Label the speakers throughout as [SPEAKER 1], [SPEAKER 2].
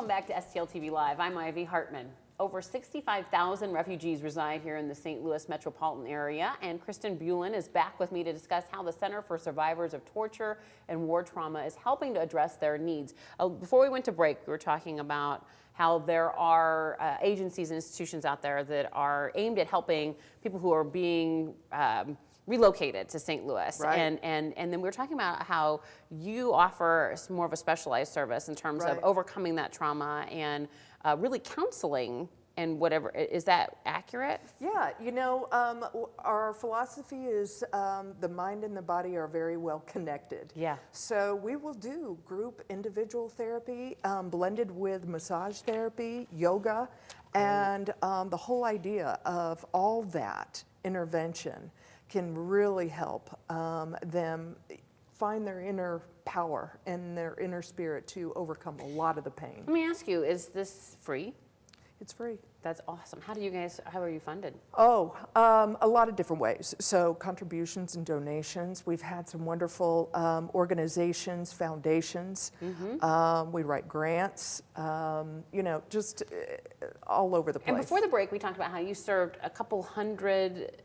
[SPEAKER 1] Welcome back to STL TV Live. I'm Ivy Hartman. Over 65,000 refugees reside here in the St. Louis metropolitan area, and Kristin Bulin is back with me to discuss how the Center for Survivors of Torture and War Trauma is helping to address their needs. Before we went to break, we were talking about how there are agencies and institutions out there that are aimed at helping people who are being relocated to St. Louis.
[SPEAKER 2] Right.
[SPEAKER 1] And then we were talking about how you offer more of a specialized service in terms of overcoming that trauma and really counseling and whatever. Is that accurate?
[SPEAKER 2] Yeah, you know, our philosophy is the mind and the body are very well connected.
[SPEAKER 1] Yeah.
[SPEAKER 2] So we will do group individual therapy blended with massage therapy, yoga, and the whole idea of all that intervention can really help them find their inner power and their inner spirit to overcome a lot of the pain.
[SPEAKER 1] Let me ask you, is this free?
[SPEAKER 2] It's free.
[SPEAKER 1] That's awesome. How are you funded?
[SPEAKER 2] Oh, a lot of different ways. So contributions and donations. We've had some wonderful organizations, foundations. Mm-hmm. We write grants, you know, just all over the place.
[SPEAKER 1] And before the break, we talked about how you served a couple hundred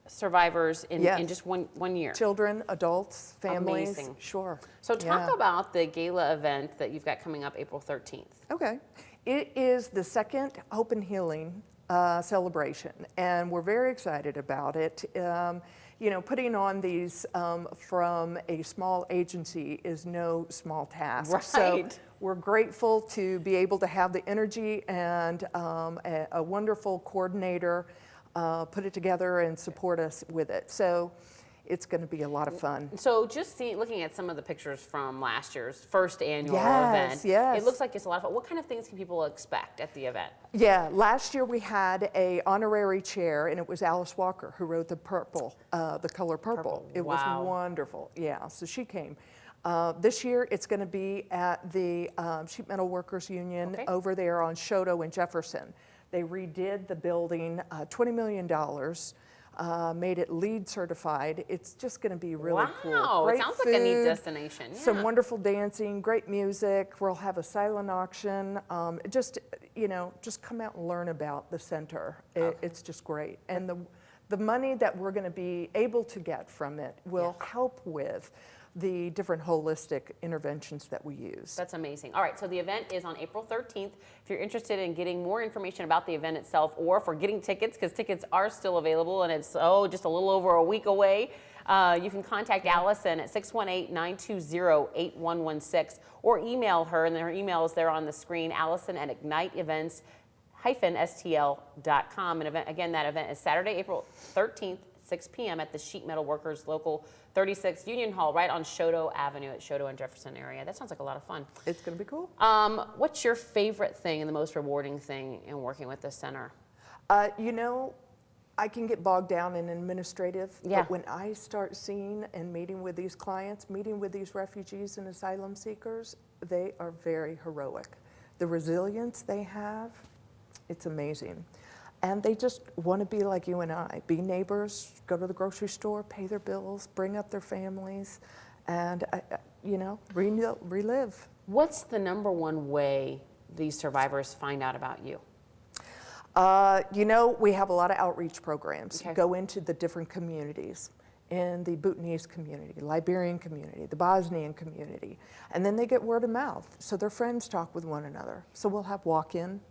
[SPEAKER 1] survivors in just one year.
[SPEAKER 2] Children, adults, families.
[SPEAKER 1] Amazing.
[SPEAKER 2] Sure.
[SPEAKER 1] So talk about the gala event that you've got coming up April 13th.
[SPEAKER 2] Okay. It is the second Hope and Healing celebration, and we're very excited about it. You know, putting on these from a small agency is no small task.
[SPEAKER 1] Right.
[SPEAKER 2] So we're grateful to be able to have the energy and a wonderful coordinator put it together and support us with it. So it's going to be a lot of fun.
[SPEAKER 1] So just looking at some of the pictures from last year's first annual event,
[SPEAKER 2] yes.
[SPEAKER 1] It looks like it's a lot of fun. What kind of things can people expect at the event?
[SPEAKER 2] Yeah, last year we had a honorary chair, and it was Alice Walker who wrote the color purple. It was wonderful. Yeah, so she came. This year it's going to be at the Sheet Metal Workers Union over there on Chouteau and Jefferson. They redid the building, $20 million, made it LEED certified. It's just going to be really cool.
[SPEAKER 1] Wow,
[SPEAKER 2] Great
[SPEAKER 1] it sounds
[SPEAKER 2] food,
[SPEAKER 1] like a neat destination. Yeah.
[SPEAKER 2] Some wonderful dancing, great music. We'll have a silent auction. Just, you know, just come out and learn about the center. It's just great. And the money that we're going to be able to get from it will help with the different holistic interventions that we use.
[SPEAKER 1] That's amazing. All right, so the event is on April 13th. If you're interested in getting more information about the event itself or for getting tickets, because tickets are still available and it's just a little over a week away, you can contact Allison at 618-920-8116 or email her, and her email is there on the screen, allison@igniteevents-stl.com. And again, that event is Saturday, April 13th, 6 p.m. at the Sheet Metal Workers Local 36 Union Hall, right on Chouteau Avenue at Chouteau and Jefferson area. That sounds like a lot of fun.
[SPEAKER 2] It's going to be cool.
[SPEAKER 1] What's your favorite thing and the most rewarding thing in working with this center?
[SPEAKER 2] You know, I can get bogged down in administrative, but when I start seeing and meeting with these clients, meeting with these refugees and asylum seekers, they are very heroic. The resilience they have, it's amazing. And they just want to be like you and I, be neighbors, go to the grocery store, pay their bills, bring up their families, and, you know, relive.
[SPEAKER 1] What's the number one way these survivors find out about you?
[SPEAKER 2] You know, we have a lot of outreach programs. Go into the different communities, in the Bhutanese community, Liberian community, the Bosnian community, and then they get word of mouth, so their friends talk with one another. So we'll have walk-in,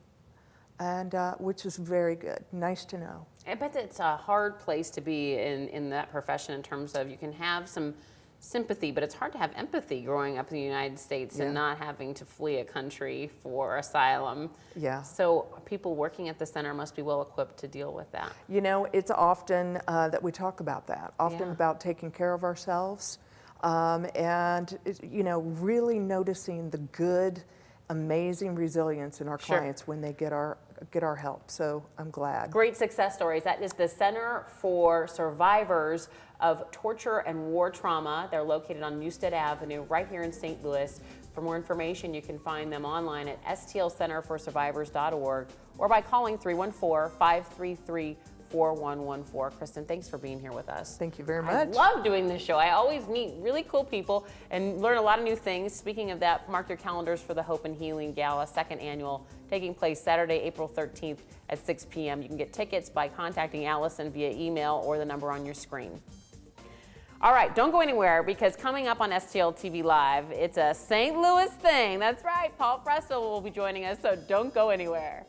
[SPEAKER 2] and which is very good. Nice to know.
[SPEAKER 1] I bet it's a hard place to be in that profession in terms of you can have some sympathy, but it's hard to have empathy growing up in the United States and not having to flee a country for asylum.
[SPEAKER 2] Yeah.
[SPEAKER 1] So people working at the center must be well equipped to deal with that.
[SPEAKER 2] You know, it's often that we talk about that, often about taking care of ourselves and, you know, really noticing the good, amazing resilience in our clients when they get our help. So I'm glad.
[SPEAKER 1] Great success stories. That is the Center for Survivors of Torture and War Trauma. They're located on Newstead Avenue right here in St. Louis. For more information, you can find them online at stlcenterforsurvivors.org or by calling 314-533 4114. Kristin, thanks for being here with us.
[SPEAKER 2] Thank you very
[SPEAKER 1] I
[SPEAKER 2] much.
[SPEAKER 1] love doing this show. I always meet really cool people and learn a lot of new things. Speaking of that, mark your calendars for the Hope and Healing Gala, 2nd annual, taking place Saturday, April 13th at 6 p.m. You can get tickets by contacting Allison via email or the number on your screen. All right, don't go anywhere, because coming up on STL TV Live, it's a St. Louis thing. That's right, Paul Fresto will be joining us, so don't go anywhere.